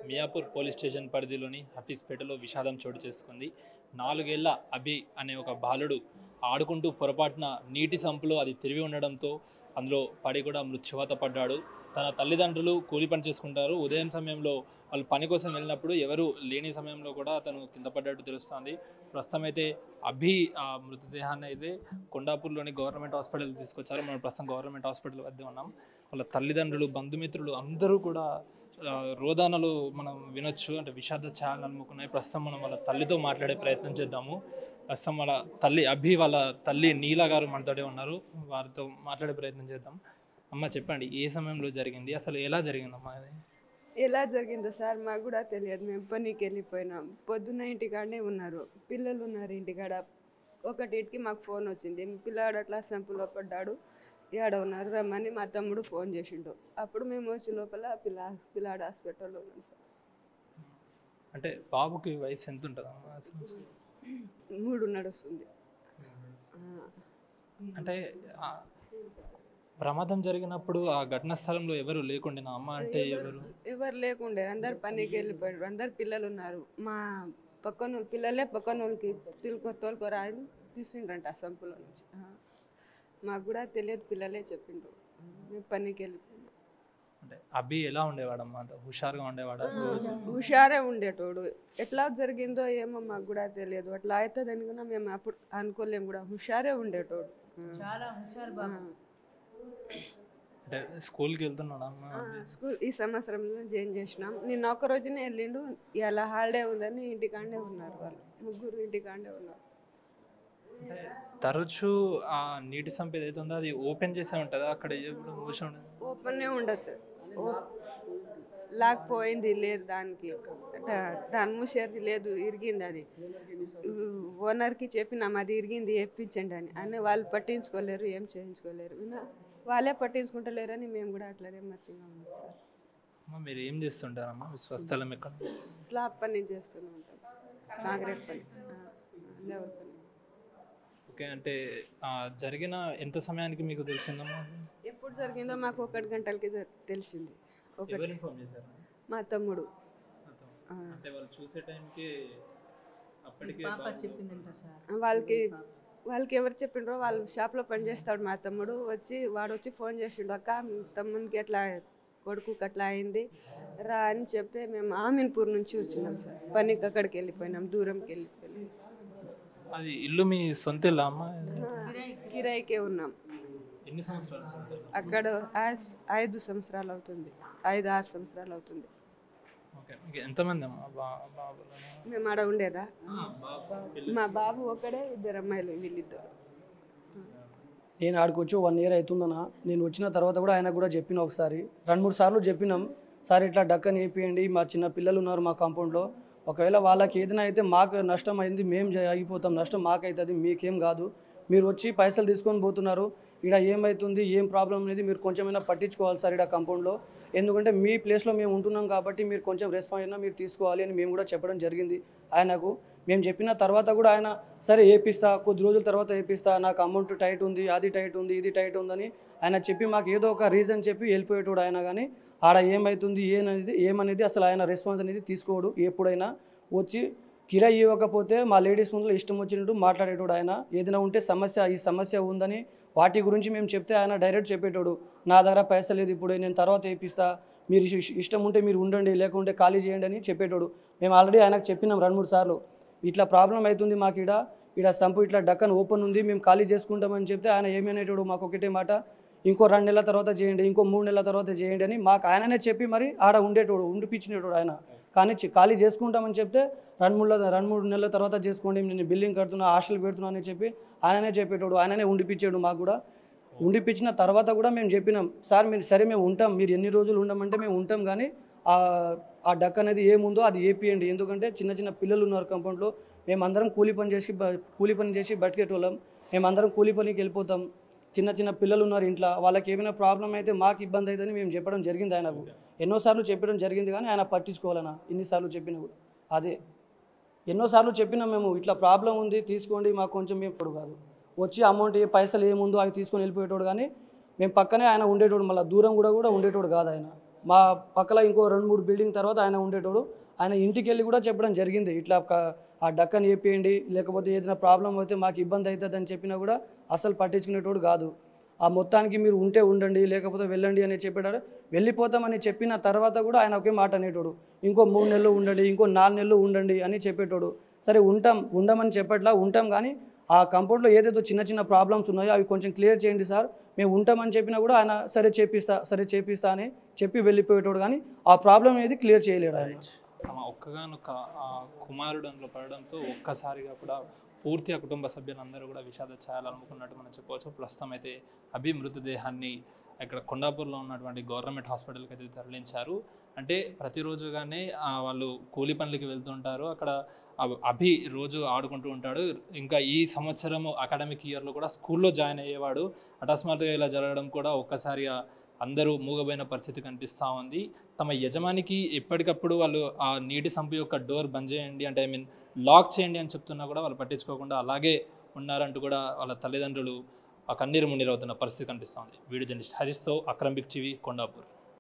Miyapur police station పరిధిలోని హఫీజ్పేటలో విషాదం చోటు చేసుకుంది. 4 ఏళ్ల అభి అనే ఒక బాలుడు ఆడుకుంటూ పొరపాటున నీటి సంపులో అది తిరిగి ఉండడంతో అందులో పడి కూడా మృత్యువాత పడ్డాడు. తన తల్లిదండ్రులు కూలి పని చేసుకుంటారు. ఉదయం సమయంలో వాళ్ళు పని కోసం వెళ్ళినప్పుడు ఎవరు లేని సమయంలో కూడా అతను కింద పడ్డట్టు తెలుస్తోంది. ప్రస్తుతం అయితే అభి మృతదేహాన్ని అయితే కొండాపూర్లోని గవర్నమెంట్ హాస్పిటల్కి తీసుకొచ్చారు. మనం ప్రస్తుతం గవర్నమెంట్ హాస్పిటల్ వద్ద ఉన్నాం. వాళ్ళ తల్లిదండ్రులు, బంధుమిత్రులు అందరూ కూడా రోదనలు మనం వినొచ్చు. అంటే విషాద ఛాయలు అలుముకున్నాయి. ప్రస్తుతం మనం వాళ్ళ తల్లితో మాట్లాడే ప్రయత్నం చేద్దాము. ప్రస్తుతం వాళ్ళ తల్లి అభి వాళ్ళ తల్లి నీలా గారు మనతోనే ఉన్నారు. వారితో మాట్లాడే ప్రయత్నం చేద్దాం. అమ్మ చెప్పండి, ఏ సమయంలో జరిగింది, అసలు ఎలా జరిగిందమ్మా అది? ఎలా జరిగిందో సార్ మాకు కూడా తెలియదు. మేము పనికి వెళ్ళిపోయినాం. పొద్దున్న ఇంటికాడనే ఉన్నారు, పిల్లలు ఉన్నారు ఇంటికాడ. ఒకటికి మాకు ఫోన్ వచ్చింది, పిల్లాడు అట్లా సంపులో పడ్డాడు, ఏడ ఉన్నారు రమ్మని మా తమ్ముడు ఫోన్ చేసిండు. అప్పుడు మేము వచ్చే లోపల పిల్లాడు హాస్పిటల్లో ఉన్నాం సార్. అంటే బాబుకి వయసు ఎంత ఉంటుందమ్మా? 3 నడుస్తుంది. అంటే ప్రమాదం జరిగినప్పుడు ఆ ఘటనా స్థలంలో ఎవరు లేకుండా అమ్మ? అంటే ఎవరు లేకుండే, అందరు పనికి వెళ్ళిపోయారు. అందరు పిల్లలు ఉన్నారు. మా పక్కన పిల్లలే పక్కన వాళ్ళకి తోలుకోరా అని తీసిండ్రంట ఆ సంపులో నుంచి. మాకు కూడా తెలియదు, పిల్లలే చెప్పిండ్రు. మేము పనికి వెళ్ళిపోయాం. అంటే అభి ఎలా ఉండేవాడమ్మా? అంత హుషారుగా ఉండేవాడు? హుషారే ఉండేటోడు. ఎట్లా జరిగిందో ఏమో మాకు కూడా తెలియదు. అట్లా అవుతుందని కూడా మేము అప్పుడు అనుకోలేము కూడా. హుషారే ఉండేటోడు, చాలా హుషారు బాబు. అంటే స్కూల్కి వెళ్తున్నాడమ్మా? స్కూల్ ఈ సంవత్సరంలో జాయిన్ చేసినాం. నిన్న ఒక రోజునే వెళ్ళిండు. ఇలా హాలిడే ఉందని ఇంటికాడే ఉన్నారు. వాళ్ళు ముగ్గురు ఇంటికాడే ఉన్నారు. తరచూ ఆ నీటి సంపద ఏదైతే ఉందో అది ఓపెన్ చేసే ఉంటుందా? అక్కడ ఓపెన్నే ఉండదు. లాక్పోయింది లేదు, దానికి దాని మూసేది లేదు, ఇరిగింది. అది ఓనర్కి చెప్పినాం అది ఇరిగింది వేయించండి అని వాళ్ళు పట్టించుకోలేరు, ఏం చేయించుకోలేరు. వాళ్ళే పట్టించుకుంటలేరని మేము కూడా అట్లనే మర్చిగా ఉన్నాం సార్. మీరు ఏం చేస్తుంటారమ్మా? స్వస్థలం ఎక్కడ? స్లాబ్ పని చేస్తూనే ఉంటాం, కాంక్రీట్ పని, లెవెల్ పని. ఓకే. అంటే జరిగిన ఎంత సమయానికి మీకు తెలిసిందమ్మా? ఎప్పుడు జరిగిందో మాకు 1 గంటలకి తెలిసింది. మా తమ్ముడు వాళ్ళకి ఎవరు చెప్పిండ్రో, వాళ్ళు షాప్లో పని చేస్తాడు మా తమ్ముడు. వాడు వచ్చి ఫోన్ చేసిండు, అక్క తమ్మునికి ఎట్లా కొడుకుకి అట్లా అయింది రా అని చెప్తే మేము ఆమీన్పూర్ నుంచి వచ్చినాం సార్. పనికి అక్కడికి వెళ్ళిపోయినాం, దూరంకి వెళ్ళిపోయినాం. అది ఇల్లు మీ సొంత ఇల్లా అమ్మా? కిరాయికే ఉన్నాం. ఎన్ని సంవత్సరాలు? అక్కడ 5 సంవత్సరాలు అవుతుంది, 5-6 సంవత్సరాలు అవుతుంది. ఎంతమంది అమ్మా బాబు? మేము ఆడ ఉండేదా, మా బాబు ఒకడే, 2 అమ్మాయిలు, వీళ్ళిద్దరు. నేను ఆడికొచ్చి 1 ఇయర్ అవుతుందన్నా. నేను వచ్చిన తర్వాత కూడా ఆయనకు కూడా చెప్పిన ఒకసారి 2-3 సార్లు చెప్పినాం, సార్ ఇట్లా డక్కని వేపియండి, మా చిన్న పిల్లలు ఉన్నారు మా కాంపౌండ్లో, ఒకవేళ వాళ్ళకి ఏదైనా అయితే మాకు నష్టం అయింది, మేము అయిపోతాం, నష్టం మాకైతుంది, మీకేం కాదు, మీరు వచ్చి పైసలు తీసుకొని పోతున్నారు, ఇక్కడ ఏమవుతుంది ఏం ప్రాబ్లం అనేది మీరు కొంచెమైనా పట్టించుకోవాలి సార్ ఇక్కడ కాంపౌండ్లో, ఎందుకంటే మీ ప్లేస్లో మేము ఉంటున్నాం కాబట్టి మీరు కొంచెం రెస్పాన్స్ అయినా మీరు తీసుకోవాలి అని మేము కూడా చెప్పడం జరిగింది ఆయనకు. మేము చెప్పిన తర్వాత కూడా ఆయన సరే వేపిస్తా, కొద్ది రోజుల తర్వాత వేపిస్తా, నాకు అమౌంట్ టైట్ ఉంది, అది టైట్ ఉంది, ఇది టైట్ ఉందని ఆయన చెప్పి మాకు ఏదో ఒక రీజన్ చెప్పి వెళ్ళిపోయేటోడు ఆయన. కానీ ఆడ ఏమవుతుంది ఏమనేది అసలు ఆయన రెస్పాన్స్ అనేది తీసుకోడు. ఎప్పుడైనా వచ్చి కిరాయి ఇవ్వకపోతే మా లేడీస్ ముందు ఇష్టం వచ్చినట్టు మాట్లాడేటోడు ఆయన. ఏదైనా ఉంటే ఈ సమస్య ఉందని వాటి గురించి మేము చెప్తే ఆయన డైరెక్ట్ చెప్పేటోడు, నా దగ్గర పైసలు లేదు, ఇప్పుడు నేను తర్వాత వేపిస్తా, మీరు ఇష్టం ఉంటే మీరు ఉండండి, లేకుంటే ఖాళీ చేయండి అని చెప్పేటోడు. మేము ఆల్రెడీ ఆయనకు చెప్పినాం 2-3 సార్లు, ఇట్లా ప్రాబ్లం అవుతుంది మాకు, ఇక్కడ సంపు ఇట్లా డక్కన్ ఓపెన్ ఉంది, మేము ఖాళీ చేసుకుంటామని చెప్తే ఆయన ఏమనేటోడు మాకు ఒకటే మాట, ఇంకో 2 నెలల తర్వాత చేయండి, ఇంకో 3 నెలల తర్వాత చేయండి అని మాకు ఆయననే చెప్పి మరి ఆడ ఉండేటోడు, ఉండిపించినటోడు ఆయన. కానీ ఖాళీ చేసుకుంటామని చెప్తే 2-3 నెలల తర్వాత చేసుకోండి, నేను బిల్డింగ్ కడుతున్నా, హాస్టల్ పెడుతున్నా అని చెప్పి ఆయననే చెప్పేటోడు, ఆయననే ఉండిపించాడు. మాకు కూడా ఉండిపించిన తర్వాత కూడా మేము చెప్పినాం, సార్ మీరు సరే మేము ఉంటాం, మీరు ఎన్ని రోజులు ఉండమంటే మేము ఉంటాం, కానీ ఆ డక్ అనేది ఏముందో అది వేపియండి, ఎందుకంటే చిన్న పిల్లలు ఉన్నారు కాంపౌండ్లో, మేమందరం కూలి పని చేసి బతికేటోళ్ళం, మేమందరం కూలి పనికి వెళ్ళిపోతాం, చిన్న పిల్లలు ఉన్నారు ఇంట్లో, వాళ్ళకి ఏమైనా ప్రాబ్లం అయితే మాకు ఇబ్బంది అవుతుందని మేము చెప్పడం జరిగింది ఆయనకు. ఎన్నోసార్లు చెప్పడం జరిగింది కానీ ఆయన పట్టించుకోవాలన్నా. ఇన్నిసార్లు చెప్పినా కూడా అదే ఎన్నోసార్లు చెప్పినా మేము ఇట్లా ప్రాబ్లం ఉంది తీసుకోండి, మాకు కొంచెం ఇప్పుడు కాదు వచ్చి అమౌంట్ పైసలు ఏముందో అవి తీసుకొని వెళ్ళిపోయేటోడు. కానీ మేము పక్కనే ఆయన ఉండేటోడు, మళ్ళీ దూరం కూడా ఉండేటోడు కాదు ఆయన. మా పక్కల ఇంకో 2-3 బిల్డింగ్ తర్వాత ఆయన ఉండేటోడు. ఆయన ఇంటికి వెళ్ళి కూడా చెప్పడం జరిగింది, ఇట్లా ఆ డక్కని వేపియండి, లేకపోతే ఏదైనా ప్రాబ్లం అయితే మాకు ఇబ్బంది అవుతుందని చెప్పినా కూడా అసలు పట్టించుకునేటోడు కాదు. ఆ మొత్తానికి మీరు ఉంటే ఉండండి, లేకపోతే వెళ్ళండి అని చెప్పాడు. వెళ్ళిపోతామని చెప్పిన తర్వాత కూడా ఆయన ఒకే మాట అనేటోడు, ఇంకో 3 నెలలు ఉండండి, ఇంకో 4 నెలలు ఉండండి అని చెప్పేటోడు. సరే ఉండమని చెప్పట్లా, ఉంటాం, కానీ ఆ కంపౌండ్లో ఏదైతే చిన్న చిన్న ప్రాబ్లమ్స్ ఉన్నాయో అవి కొంచెం క్లియర్ చేయండి సార్, మేము ఉంటామని చెప్పినా కూడా ఆయన సరే చేపిస్తా అని చెప్పి వెళ్ళిపోయేటోడు. కానీ ఆ ప్రాబ్లం అనేది క్లియర్ చేయలేడు ఆయన. తమ ఒక్కగానొక్క కుమారుడు అందులో పడడంతో ఒక్కసారిగా కూడా పూర్తి ఆ కుటుంబ సభ్యులందరూ కూడా విషాద ఛాయలు అలుముకున్నట్టు మనం చెప్పవచ్చు. ప్రస్తుతం అయితే అభి మృతదేహాన్ని ఇక్కడ కొండాపూర్లో ఉన్నటువంటి గవర్నమెంట్ హాస్పిటల్కి అయితే తరలించారు. అంటే ప్రతిరోజుగానే వాళ్ళు కూలి పనులకి వెళ్తుంటారు. అక్కడ అభి రోజు ఆడుకుంటూ ఉంటాడు. ఇంకా ఈ సంవత్సరము అకాడమిక్ ఇయర్లో కూడా స్కూల్లో జాయిన్ అయ్యేవాడు. అకస్మాత్తుగా ఇలా జరగడం కూడా ఒక్కసారిగా అందరూ మూగబోయిన పరిస్థితి కనిపిస్తూ ఉంది. తమ యజమానికి ఎప్పటికప్పుడు వాళ్ళు ఆ నీటి సంపు యొక్క డోర్ బంద్ చేయండి అంటే లాక్ చేయండి అని చెప్తున్నా కూడా వాళ్ళు పట్టించుకోకుండా అలాగే ఉన్నారంటూ కూడా వాళ్ళ తల్లిదండ్రులు ఆ కన్నీరు మున్నీరవుతున్న పరిస్థితి కనిపిస్తూ ఉంది. వీడియో జర్నలిస్ట్ హరీష్తో అక్రమ్ బిగ్ టీవీ, కొండాపూర్.